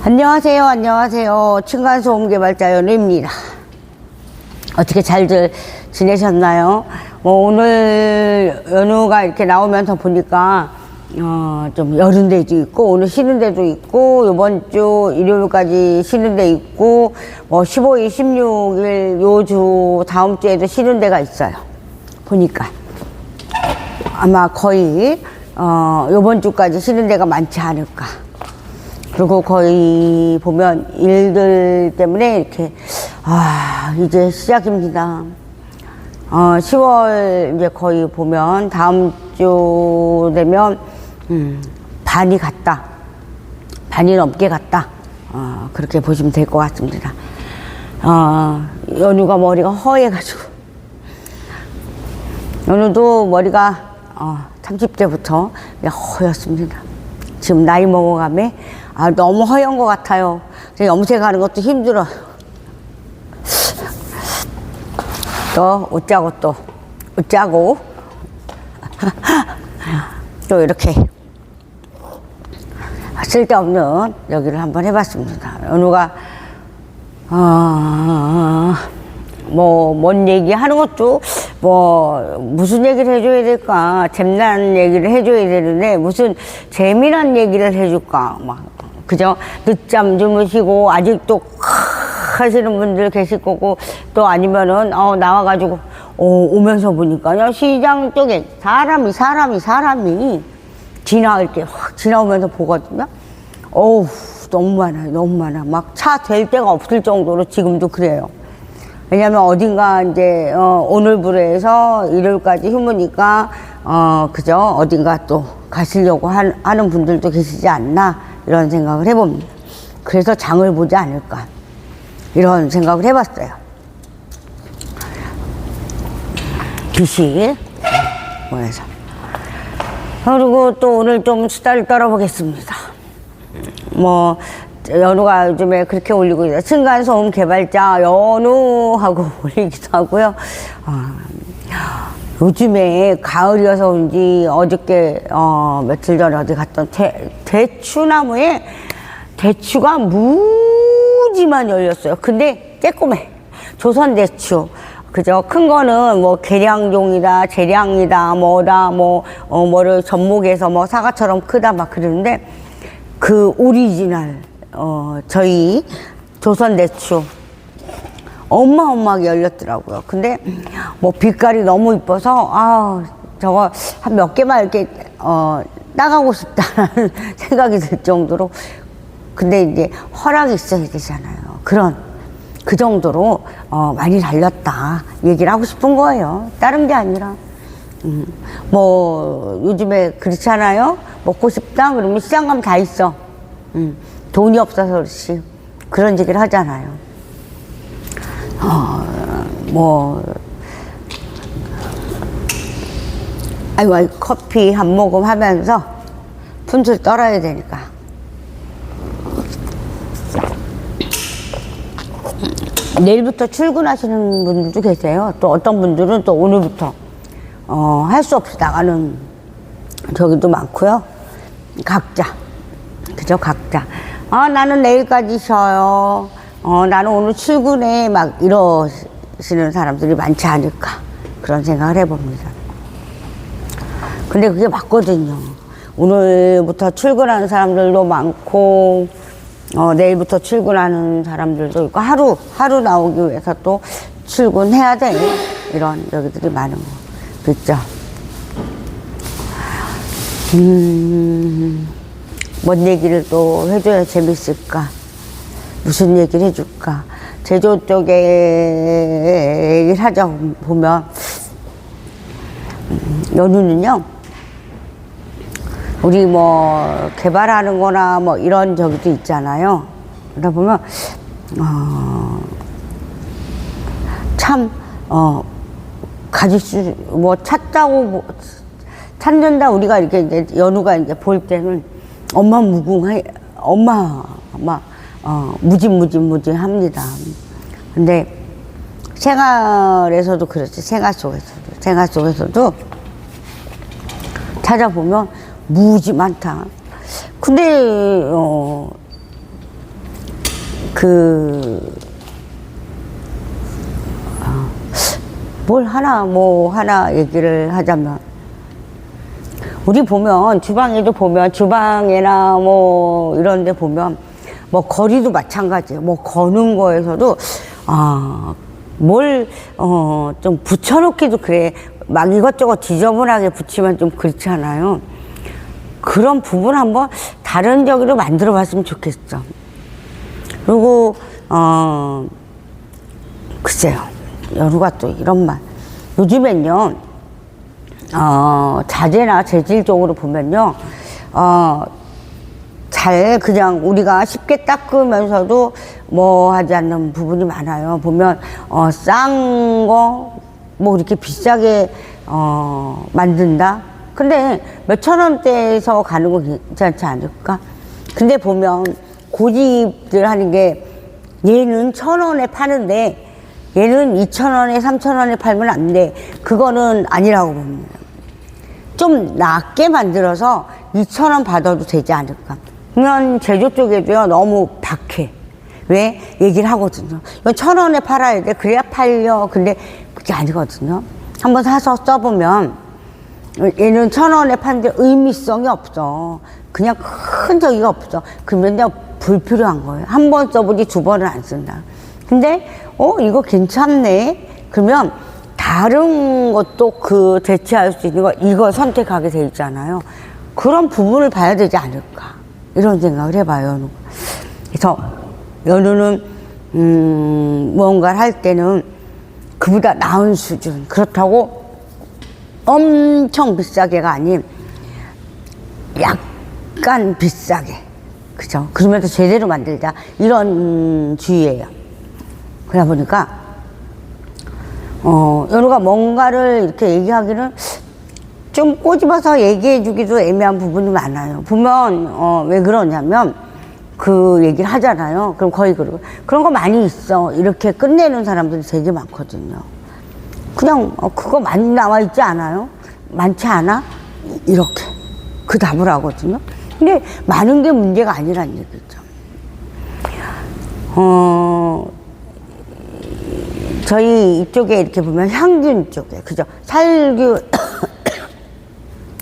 안녕하세요. 안녕하세요. 층간소음 개발자 연우입니다. 어떻게 잘들 지내셨나요? 오늘 연우가 이렇게 나오면서 보니까 좀 여른 데도 있고 오늘 쉬는 데도 있고 이번 주 일요일까지 쉬는 데 있고 15일, 16일 요 주 다음 주에도 쉬는 데가 있어요. 보니까 아마 거의 요번 주까지 쉬는 데가 많지 않을까. 그리고 거의 보면 일들 때문에 이렇게 이제 시작입니다. 10월 이제 거의 보면 다음 주 되면 반이 갔다, 반이 넘게 갔다, 그렇게 보시면 될 것 같습니다. 연우가 머리가 허해가지고, 연우도 머리가 30대부터 허였습니다. 지금 나이 먹어가며 너무 허연 것 같아요. 염색하는 것도 힘들어요. 또 웃자고 또 이렇게 쓸데없는 여기를 한번 해봤습니다. 연우가 뭔 얘기 하는 것도 무슨 얘기를 해줘야 될까, 재미난 얘기를 해줘야 되는데 무슨 재미난 얘기를 해줄까, 그죠? 늦잠 주무시고 아직도 하시는 분들 계실 거고, 또 아니면은 나와가지고 오면서 보니까요, 시장 쪽에 사람이 이렇게 확 지나오면서 보거든요. 너무 많아요. 막 차 될 데가 없을 정도로 지금도 그래요. 왜냐면 어딘가 이제 오늘부로 해서 일요일까지 휴무니까 그죠? 어딘가 또 가시려고 하는 분들도 계시지 않나, 이런 생각을 해봅니다. 그래서 장을 보지 않을까, 이런 생각을 해봤어요. 비실 모여서. 그리고 또 오늘 좀 수다를 떨어보겠습니다. 연우가 요즘에 그렇게 올리고 있어요. 층간소음 개발자 연우하고 올리기도 하고요. 요즘에 가을이어서 그런지 어저께 며칠 전에 어디 갔던 대추나무에 대추가 무지만 열렸어요. 근데 쬐꼬매 조선대추, 그죠? 큰 거는 계량종이다, 재량이다, 뭐를 접목해서 사과처럼 크다 막 그러는데, 그 오리지널 저희 조선대추 어마어마하게 열렸더라고요. 근데 빛깔이 너무 이뻐서 저거 한 몇 개만 이렇게 따가고 싶다라는 생각이 들 정도로. 근데 이제 허락이 있어야 되잖아요. 그 정도로 많이 달렸다 얘기를 하고 싶은 거예요. 다른 게 아니라. 요즘에 그렇잖아요. 먹고 싶다 그러면 시장 가면 다 있어. 돈이 없어서 그렇지, 그런 얘기를 하잖아요. 아이고, 커피 한 모금 하면서 분출 떨어야 되니까. 내일부터 출근하시는 분들도 계세요. 또 어떤 분들은 또 오늘부터 할 수 없이 나가는 저기도 많고요. 각자, 그죠? 각자. 나는 내일까지 쉬어요. 나는 오늘 출근해. 막 이러시는 사람들이 많지 않을까, 그런 생각을 해봅니다. 근데 그게 맞거든요. 오늘부터 출근하는 사람들도 많고, 내일부터 출근하는 사람들도 있고, 하루 나오기 위해서 또 출근해야 돼, 이런 여기들이 많은 거, 그죠? 뭔 얘기를 또 해줘야 재밌을까? 무슨 얘기를 해줄까? 제조 쪽에 얘기를 하자 보면, 연우는요, 우리 개발하는 거나 이런 저기도 있잖아요. 그러다 보면, 참, 가질 수, 찾는다, 우리가 이렇게 이제 연우가 이제 볼 때는 무진합니다. 근데 생활에서도 그렇지, 생활 속에서도 찾아보면 무지 많다. 근데 뭐 하나 얘기를 하자면, 우리 보면, 주방에도 보면, 주방에나 뭐, 이런 데 보면, 뭐, 거리도 마찬가지예요. 뭐, 거는 거에서도, 좀 붙여놓기도 그래. 막 이것저것 지저분하게 붙이면 좀 그렇잖아요. 그런 부분 한번 다른 저기로 만들어 봤으면 좋겠어. 그리고, 글쎄요. 여루가 또 이런 말. 요즘엔요, 자재나 재질 쪽으로 보면요, 잘 그냥 우리가 쉽게 닦으면서도 뭐 하지 않는 부분이 많아요. 보면, 싼 거, 뭐 이렇게 비싸게, 만든다? 근데 몇천 원대에서 가는 거 괜찮지 않을까? 근데 보면 고집들 하는 게 얘는 1,000원에 파는데 얘는 2,000원에 3,000원에 팔면 안 돼. 그거는 아니라고 봅니다. 좀 낮게 만들어서 2,000원 받아도 되지 않을까? 그러면 제조 쪽에도요, 너무 박해. 왜? 얘기를 하거든요. 이건 1,000원에 팔아야 돼. 그래야 팔려. 근데 그게 아니거든요. 한번 사서 써보면 얘는 1,000원에 파는데 의미성이 없어. 그냥 큰 저기가 없어. 그러면 내가 불필요한 거예요. 한 번 써보지 2번은 안 쓴다. 근데 이거 괜찮네. 그러면 다른 것도 대체할 수 있는 거 이거 선택하게 돼 있잖아요. 그런 부분을 봐야 되지 않을까 이런 생각을 해봐요. 그래서 연우는 무언가를 할 때는 그보다 나은 수준, 그렇다고 엄청 비싸게가 아닌 약간 비싸게, 그죠? 그러면서 제대로 만들자 이런 주의예요. 그러다 보니까 연우가 뭔가를 이렇게 얘기하기는 좀 꼬집어서 얘기해 주기도 애매한 부분이 많아요. 보면 왜 그러냐면 그 얘기를 하잖아요. 그럼 거의 그런 거 많이 있어 이렇게 끝내는 사람들이 되게 많거든요. 그냥 그거 많이 나와 있지 않아요? 많지 않아? 이렇게 그 답을 하거든요. 근데 많은 게 문제가 아니란 얘기죠. 저희 이쪽에 이렇게 보면 향균 쪽에, 그죠? 살균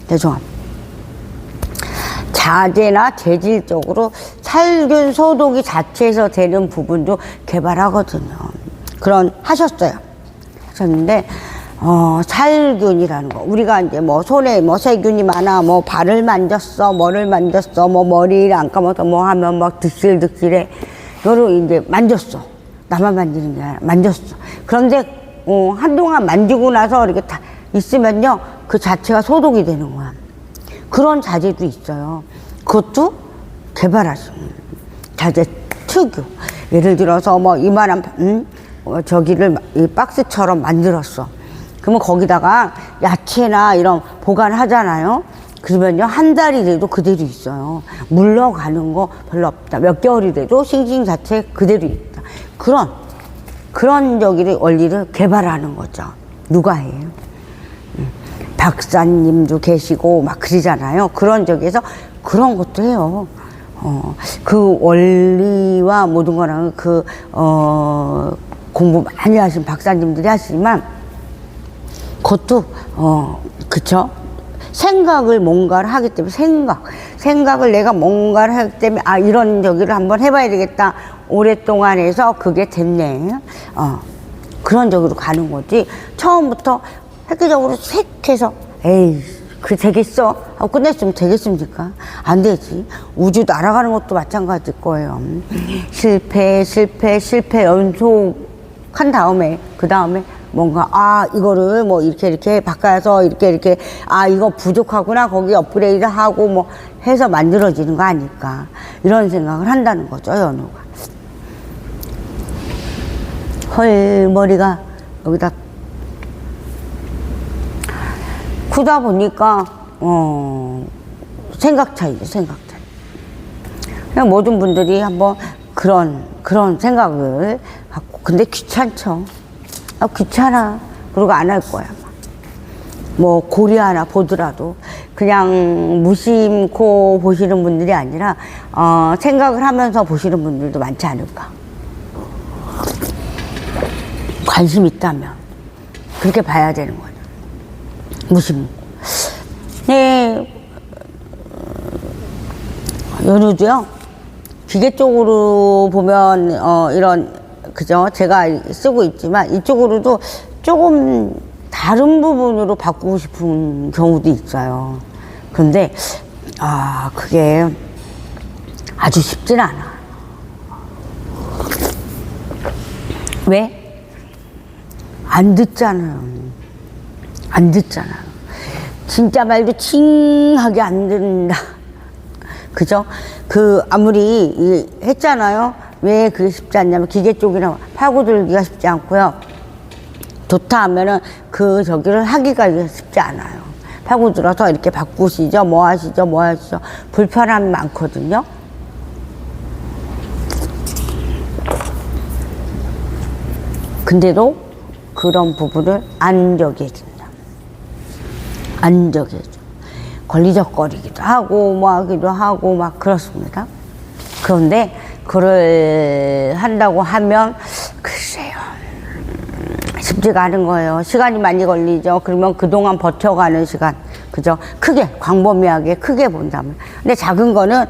죄송합니다. 자재나 재질 쪽으로 살균 소독이 자체에서 되는 부분도 개발하거든요. 하셨는데 살균이라는 거, 우리가 이제 뭐 손에 뭐 세균이 많아, 뭐 발을 만졌어, 뭐를 만졌어, 뭐 머리를 안 감아서 뭐 하면 막 득실득실해. 이거를 이제 만졌어. 나만 만지는 게 아니라 만졌어. 그런데 한동안 만지고 나서 이렇게 다 있으면요, 그 자체가 소독이 되는 거야. 그런 자재도 있어요. 그것도 개발하신 자재 특유. 예를 들어서 뭐 이만한 저기를 이 박스처럼 만들었어. 그러면 거기다가 야채나 이런 보관하잖아요. 그러면요, 한 달이 돼도 그대로 있어요. 물러가는 거 별로 없다. 몇 개월이 돼도 싱싱 자체 그대로 있다. 그런 저기를 원리를 개발하는 거죠. 누가 해요? 박사님도 계시고 막 그러잖아요. 그런 저기에서 그런 것도 해요. 그 원리와 모든 거랑 공부 많이 하신 박사님들이 하시지만 그것도 그쵸? 생각을 뭔가를 하기 때문에 생각을 내가 뭔가를 하기 때문에 이런 저기를 한번 해봐야 되겠다. 오랫동안 해서 그게 됐네. 그런 적으로 가는 거지. 처음부터 획기적으로 색 해서 에이 그 되겠어 하고 끝냈으면 되겠습니까? 안 되지. 우주 날아가는 것도 마찬가지일 거예요. 실패 연속한 다음에 그 다음에 뭔가 이거를 뭐 이렇게 바꿔서 이렇게 이거 부족하구나, 거기 업그레이드 하고 뭐 해서 만들어지는 거 아닐까, 이런 생각을 한다는 거죠. 연우가 머리가 여기다 크다 보니까 생각 차이죠. 생각 차이. 그냥 모든 분들이 한번 그런 생각을 갖고, 근데 귀찮죠. 귀찮아. 그러고 안 할 거야. 뭐 고리 하나 보더라도 그냥 무심코 보시는 분들이 아니라 생각을 하면서 보시는 분들도 많지 않을까. 관심 있다면 그렇게 봐야 되는 거죠. 무슨 네, 연우도요. 기계 쪽으로 보면 이런 그죠? 제가 쓰고 있지만 이쪽으로도 조금 다른 부분으로 바꾸고 싶은 경우도 있어요. 근데 그게 아주 쉽진 않아. 왜? 안 듣잖아요. 안 듣잖아요. 진짜 말도 칭하게 안 듣는다. 그죠? 아무리 했잖아요. 왜 그게 쉽지 않냐면 기계 쪽이나 파고 들기가 쉽지 않고요. 좋다 하면은 저기를 하기가 쉽지 않아요. 파고 들어서 이렇게 바꾸시죠. 뭐 하시죠. 불편함이 많거든요. 근데도 그런 부분을 안 저기 해준다. 안 저기 해줘. 걸리적거리기도 하고 뭐 하기도 하고 막 그렇습니다. 그런데 그걸 한다고 하면 글쎄요, 쉽지가 않은 거예요. 시간이 많이 걸리죠. 그러면 그동안 버텨가는 시간, 그죠? 크게 광범위하게 크게 본다면. 근데 작은 거는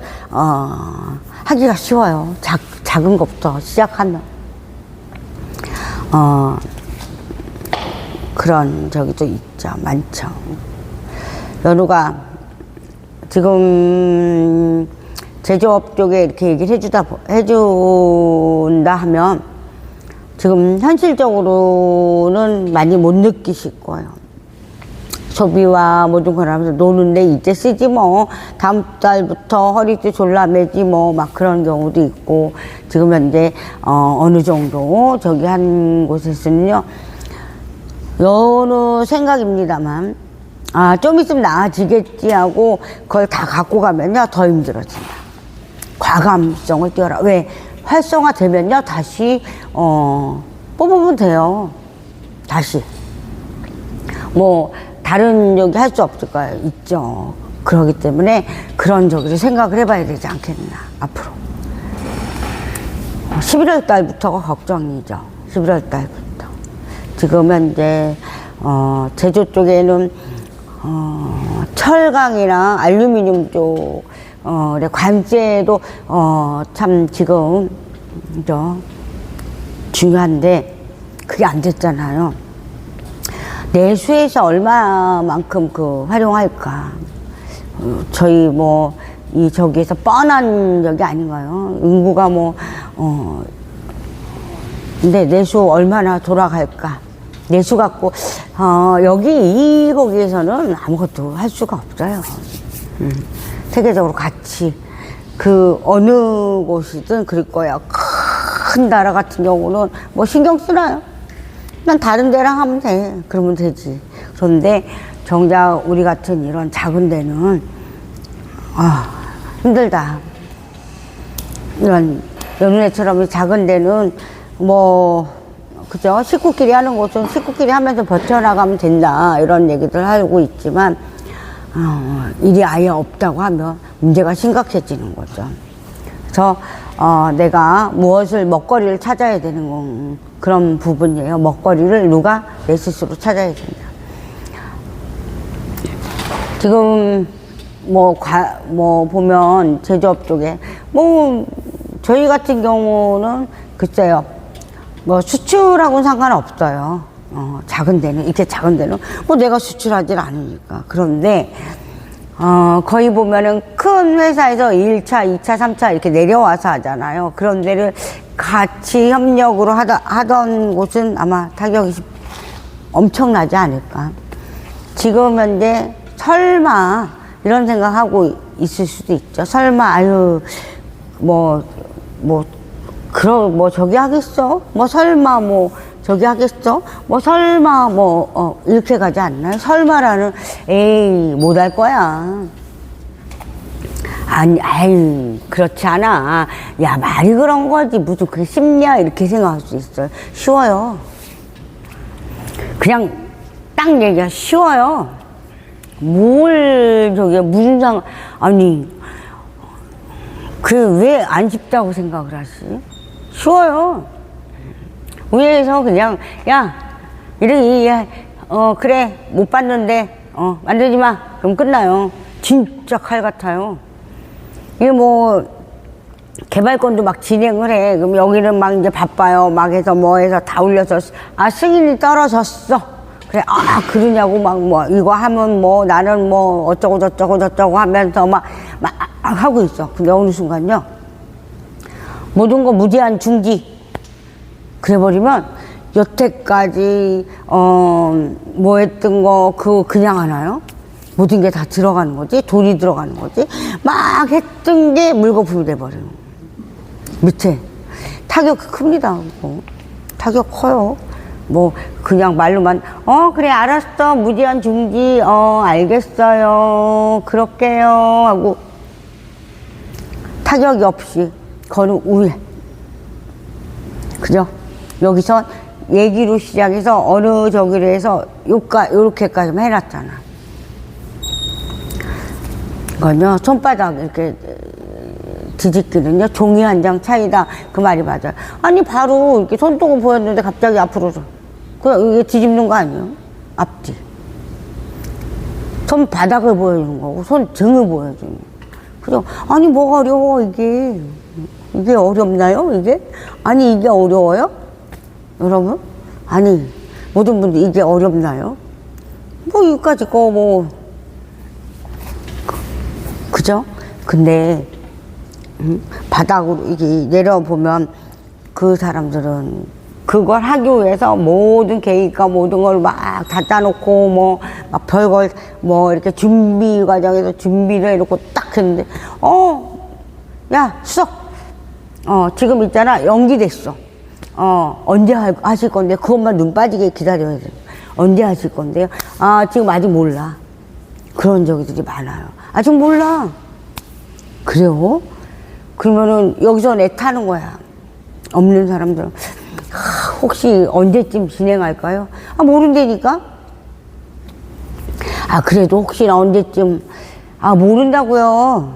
하기가 쉬워요. 작은 것부터 시작하면 그런 저기도 있죠. 많죠. 연우가 지금 제조업 쪽에 이렇게 얘기를 해준다 하면 지금 현실적으로는 많이 못 느끼실 거예요. 소비와 모든 걸 하면서 노는데 이제 쓰지 뭐 다음 달부터 허리띠 졸라매지 뭐 막 그런 경우도 있고 지금 현재 어느 정도 저기 한 곳에서는요 어느 생각입니다만 좀 있으면 나아지겠지 하고 그걸 다 갖고 가면요 더 힘들어진다. 과감성을 띄워라. 왜? 활성화되면요 다시 뽑으면 돼요. 다시 뭐 다른 여기 할 수 없을까요? 있죠. 그러기 때문에 그런 저기를 생각을 해봐야 되지 않겠나 앞으로. 11월 달부터가 걱정이죠. 11월 달부터. 지금 현재 제조 쪽에는 철강이랑 알루미늄 쪽의 관세도 참 지금 중요한데 그게 안 됐잖아요. 내수에서 얼마만큼 활용할까? 저희 뭐 저기에서 뻔한 적이 아닌가요? 인구가 근데 내수 얼마나 돌아갈까? 내수 갖고 거기에서는 아무것도 할 수가 없어요. 세계적으로 같이 어느 곳이든 그럴 거야. 큰 나라 같은 경우는 뭐 신경 쓰나요? 난 다른 데랑 하면 돼. 그러면 되지. 그런데 정작 우리 같은 이런 작은 데는 힘들다. 이런 연운회처럼 작은 데는 그죠? 식구끼리 하는 곳은 식구끼리 하면서 버텨나가면 된다. 이런 얘기들 하고 있지만 일이 아예 없다고 하면 문제가 심각해지는 거죠. 그래서 내가 먹거리를 찾아야 되는 그런 부분이에요. 먹거리를 누가 내 스스로 찾아야 된다. 지금 보면 제조업 쪽에 저희 같은 경우는 글쎄요. 수출하고는 상관없어요. 작은 데는, 이렇게 작은 데는 내가 수출하질 않으니까. 그런데 거의 보면은 큰 회사에서 1차, 2차, 3차 이렇게 내려와서 하잖아요. 그런 데를 같이 협력으로 하던 곳은 아마 타격이 엄청나지 않을까. 지금 현재 설마 이런 생각하고 있을 수도 있죠. 설마 저기 하겠어? 설마 저기 하겠어? 설마 이렇게 가지 않나요? 설마라는 에이 못할 거야. 아니 그렇지 않아. 야 말이 그런 거지 무슨 그게 쉽냐 이렇게 생각할 수 있어요. 쉬워요. 그냥 딱 얘기가 쉬워요. 무슨 아니 왜 안 쉽다고 생각을 하지? 쉬워요. 위에서 그냥, 야, 그래, 못 봤는데, 만들지 마. 그럼 끝나요. 진짜 칼 같아요. 이게 뭐, 개발권도 막 진행을 해. 그럼 여기는 막 이제 바빠요. 막 해서 뭐 해서 다 올려서, 승인이 떨어졌어. 그래, 그러냐고 막 뭐, 이거 하면 뭐, 나는 뭐, 어쩌고 저쩌고 하면서 막 하고 있어. 근데 어느 순간요, 모든 거 무제한 중지. 그래버리면, 여태까지, 뭐 했던 거, 그냥 하나요? 모든 게 다 들어가는 거지? 돈이 들어가는 거지? 막 했던 게 물거품이 돼버려요. 밑에. 타격이 큽니다. 타격 커요. 뭐, 그냥 말로만, 그래, 알았어. 무제한 중지, 알겠어요. 그럴게요. 하고, 타격이 없이, 거는 위에. 그죠? 여기서 얘기로 시작해서 어느 저기로 해서 요렇게까지만 해놨잖아. 이건요, 손바닥 이렇게 뒤집기는요, 종이 한 장 차이다. 그 말이 맞아요. 아니, 바로 이렇게 손톱을 보였는데 갑자기 앞으로 그냥 이게 뒤집는 거 아니에요? 앞뒤. 손바닥을 보여주는 거고, 손등을 보여주는 거. 그죠? 아니, 뭐가 어려워, 이게. 이게 어렵나요, 이게? 아니, 이게 어려워요? 여러분? 아니, 모든 분들 이게 어렵나요? 뭐, 여기까지 그죠? 근데, 바닥으로 이게 내려보면 그 사람들은 그걸 하기 위해서 모든 계획과 모든 걸 막 갖다 놓고 막 별걸 이렇게 준비 과정에서 준비를 해놓고 딱 했는데, 야, 수석! 지금 있잖아, 연기됐어. 언제 하실 건데, 그것만 눈 빠지게 기다려야 돼. 언제 하실 건데요? 지금 아직 몰라. 그런 적들이 많아요. 아직 몰라. 그래요? 그러면은 여기서 내 타는 거야. 없는 사람들은. 혹시 언제쯤 진행할까요? 모른다니까? 그래도 혹시나 언제쯤, 모른다고요.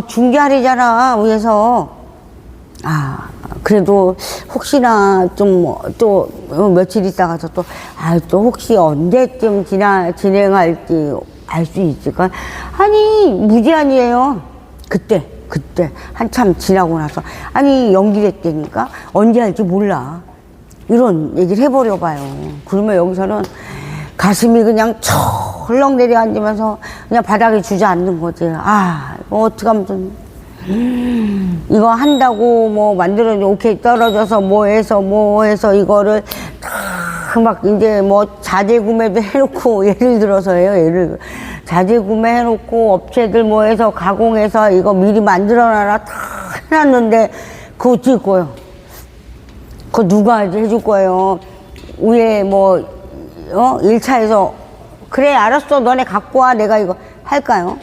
중계하래잖아, 위에서. 그래도 혹시나 또 며칠 있다가서 또 혹시 언제쯤 진행할지 알 수 있을까? 아니, 무제한이에요. 그때 한참 지나고 나서 연기됐다니까 언제 할지 몰라. 이런 얘기를 해버려 봐요. 그러면 여기서는 가슴이 그냥 철렁 내려앉으면서 그냥 바닥에 주저앉는 거지. 이거 어떡하면 좀 이거 한다고 만들어서 오케이 떨어져서 뭐 해서 이거를 막 이제 자재 구매도 해놓고, 예를 들어서요, 자재 구매 해놓고 업체들 해서 가공해서 이거 미리 만들어놔라 다 해놨는데 그거 어쩔 거예요? 그거 누가 해줄 거예요? 위에 1차에서 그래 알았어 너네 갖고 와 내가 이거 할까요?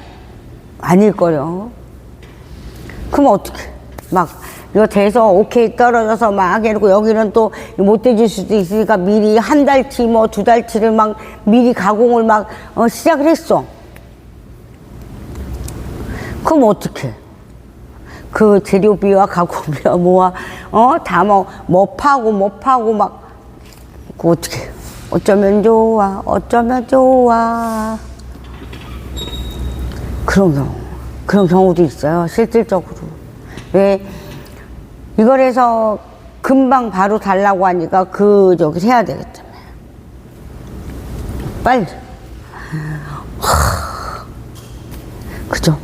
아닐 거요. 그럼 어떡해? 이거 돼서 오케이 떨어져서 막 해놓고 여기는 또 못 돼줄 수도 있으니까 미리 한 달치 2달치를 미리 가공을 시작을 했어. 그럼 어떡해? 그 재료비와 가공비와 다 파고 그거 어떡해? 어쩌면 좋아. 그런 경우도 있어요, 실질적으로. 왜, 이걸 해서 금방 바로 달라고 하니까 저기 해야 되겠잖아요. 빨리. 그죠?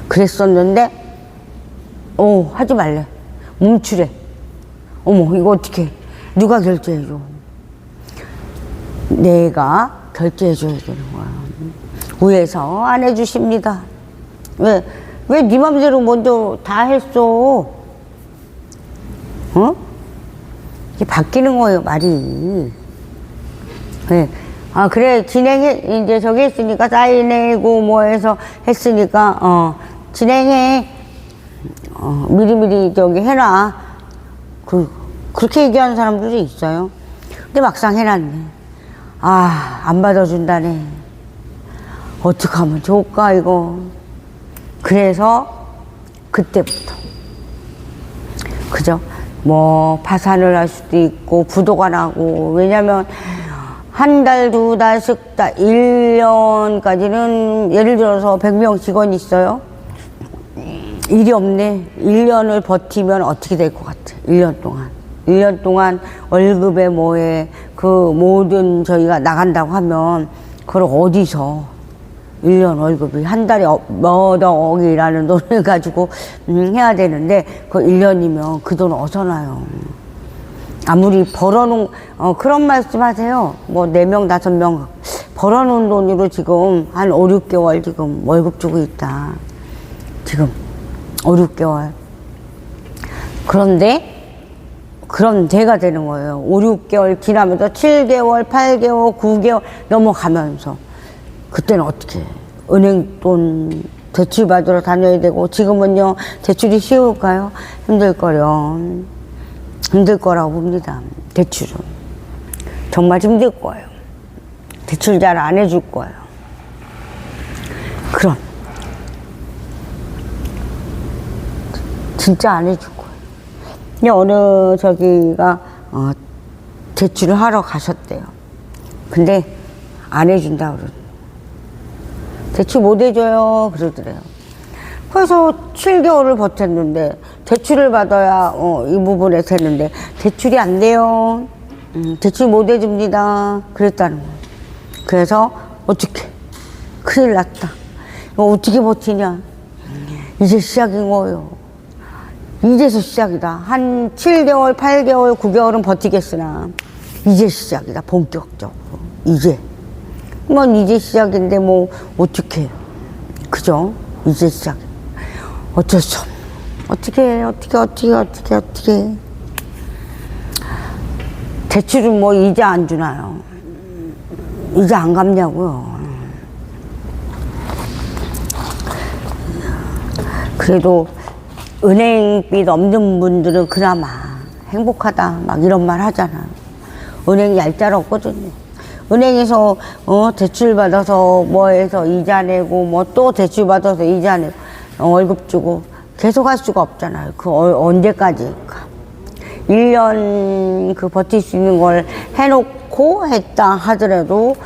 그랬었는데, 하지 말래. 멈추래. 어머, 이거 어떡해. 누가 결제해줘? 내가 결제해줘야 되는 거야. 위에서 안 해주십니다. 왜 네 맘대로 먼저 다 했어? 이게 바뀌는 거예요, 말이. 네. 그래, 진행해. 이제 저기 했으니까, 사인해고 해서 했으니까, 진행해. 미리미리 저기 해놔. 그렇게 얘기하는 사람들이 있어요. 근데 막상 해놨네. 안 받아준다네. 어떡하면 좋을까, 이거. 그래서, 그때부터. 그죠? 뭐 파산을 할 수도 있고 부도가 나고. 왜냐면 한 달, 두 달, 석 달, 1년까지는 예를 들어서 100명 직원이 있어요. 일이 없네. 1년을 버티면 어떻게 될 것 같아? 1년 동안. 1년 동안 월급에 뭐에 그 모든 저희가 나간다고 하면 그걸 어디서 1년 월급이 한 달에 몇 억이라는 돈을 가지고 해야 되는데 그 1년이면 그 돈 어디서 나요? 아무리 벌어놓은 그런 말씀 하세요. 뭐 4명, 5명 벌어놓은 돈으로 지금 한 5, 6개월 지금 월급 주고 있다. 지금 5, 6개월. 그런데 그런 대가 되는 거예요. 5, 6개월 지나면서 7개월, 8개월, 9개월 넘어가면서 그때는 어떻게 은행 돈 대출 받으러 다녀야 되고. 지금은요 대출이 쉬울까요? 힘들 거라고 봅니다. 대출은 정말 힘들 거예요. 대출 잘 안 해줄 거예요. 그럼 진짜 안 해줄 거예요. 근데 어느 저기가 대출을 하러 가셨대요. 근데 안 해준다 그러더라고요. 대출 못 해줘요 그러더래요. 그래서 7개월을 버텼는데 대출을 받아야 이 부분에 되는데 대출이 안 돼요. 대출 못 해줍니다 그랬다는 거예요. 그래서 어떻게 큰일 났다. 이거 어떻게 버티냐. 이제 시작인 거예요. 이제서 시작이다. 한 7개월, 8개월, 9개월은 버티겠으나 이제 시작이다. 본격적으로. 이제 시작인데 어떻게 그죠? 이제 시작. 어쩔 수 없네. 어떻게 대출은 이자 안 주나요? 이자 안 갚냐고요. 그래도 은행빚 없는 분들은 그나마 행복하다 막 이런 말 하잖아요. 은행이 얄짤없거든요. 은행에서 대출 받아서 해서 이자 내고 또 대출 받아서 이자 내고 월급 주고 계속 할 수가 없잖아요. 그 언제까지 1년 버틸 수 있는 걸 해놓고 했다 하더라도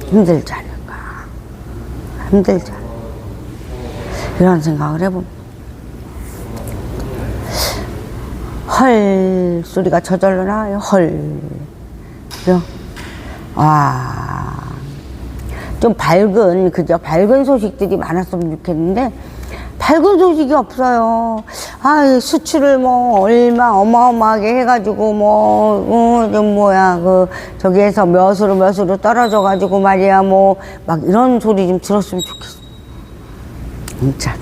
힘들지 않을까. 이런 생각을 해봅니다. 헐 소리가 저절로 나요. 헐. 그죠? 와. 좀 밝은 소식들이 많았으면 좋겠는데, 밝은 소식이 없어요. 수출을 얼마 어마어마하게 해가지고, 저기에서 몇으로 떨어져가지고 말이야, 막 이런 소리 좀 들었으면 좋겠어. 진짜.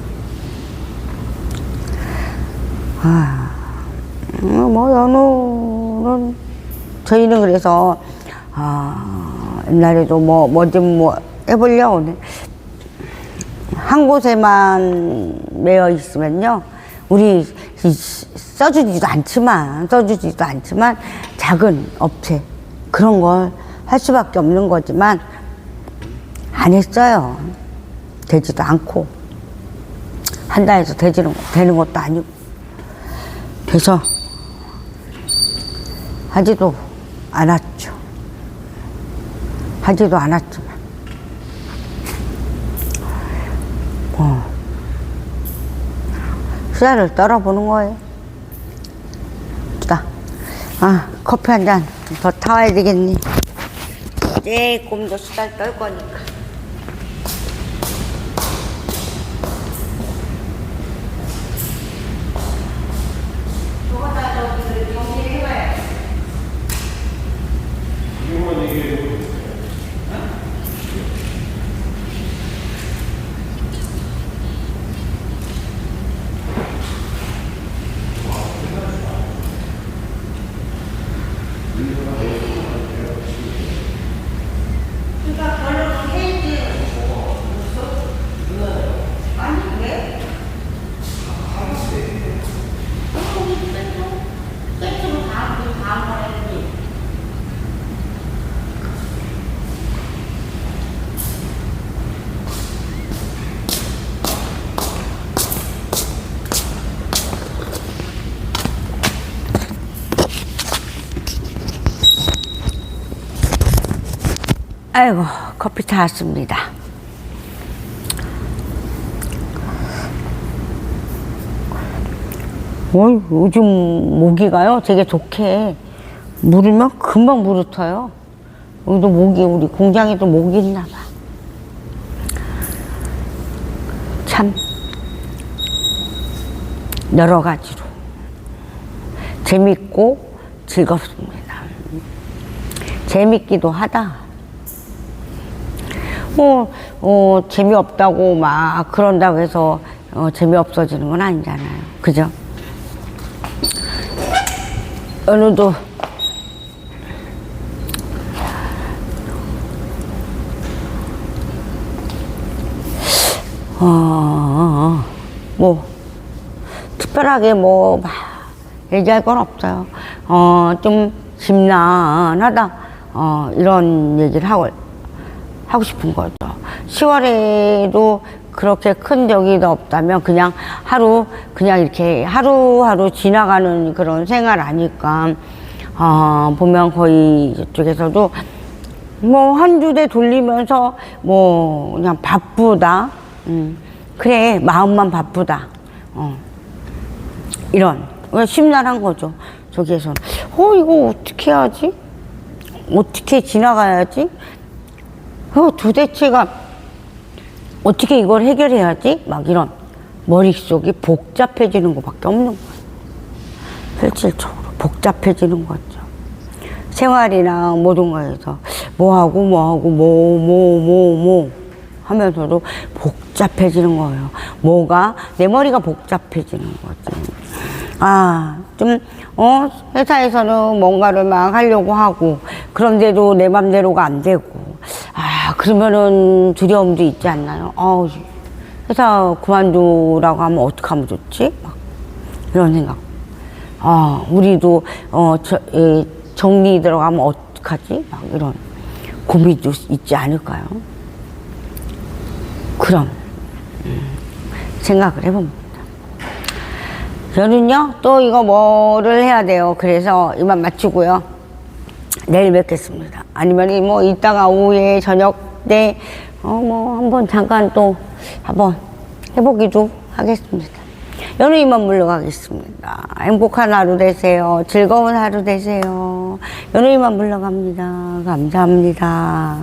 연우는, 저희는 그래서, 옛날에도 해보려고 오늘. 한 곳에만 매여 있으면요, 우리 써주지도 않지만, 작은 업체, 그런 걸 할 수밖에 없는 거지만, 안 했어요. 되지도 않고. 한다 해서 되는 것도 아니고. 그래서, 하지도 않았지만, 수다를 떨어보는 거예요. 커피 한 잔 더 타와야 되겠니? 조금 더 수다를 떨 거니까. 그러니까 결론은 아이고, 커피 타왔습니다. 요즘 모기가요 되게 독해. 물으면 금방 물어터요. 여기도 모기, 우리 공장에도 모기 있나 봐. 참 여러 가지로 재밌고 즐겁습니다. 재밌기도 하다. 재미없다고 막 그런다고 해서 재미없어지는 건 아니잖아요. 그죠? 오늘도 뭐 특별하게 뭐 막 얘기할 건 없어요. 좀 심란하다 이런 얘기를 하고 싶은 거죠. 10월에도 그렇게 큰 적이 없다면 그냥 그냥 이렇게 하루하루 지나가는 그런 생활 아니까 보면 거의 이쪽에서도 뭐 한 주대 돌리면서 뭐 그냥 바쁘다. 그래, 마음만 바쁘다. 이런 심란한 거죠. 저기에서는 이거 어떻게 해야지? 어떻게 지나가야지? 도대체가 어떻게 이걸 해결해야지? 막 이런 머릿속이 복잡해지는 것밖에 없는 거예요. 실질적으로 복잡해지는 거죠. 생활이나 모든 거에서 뭐 하면서도 복잡해지는 거예요. 내 머리가 복잡해지는 거지. 회사에서는 뭔가를 막 하려고 하고, 그런데도 내 맘대로가 안 되고, 그러면은 두려움도 있지 않나요? 회사 그만두라고 하면 어떡하면 좋지? 막 이런 생각. 우리도, 정리 들어가면 어떡하지? 막 이런 고민도 있지 않을까요? 그럼, 생각을 해봅니다. 저는요, 또 이거 뭐를 해야 돼요. 그래서 이만 마치고요. 내일 뵙겠습니다. 아니면 뭐 이따가 오후에 저녁 때, 한번 잠깐 또 한번 해보기도 하겠습니다. 저는 이만 물러가겠습니다. 행복한 하루 되세요. 즐거운 하루 되세요. 저는 이만 물러갑니다. 감사합니다.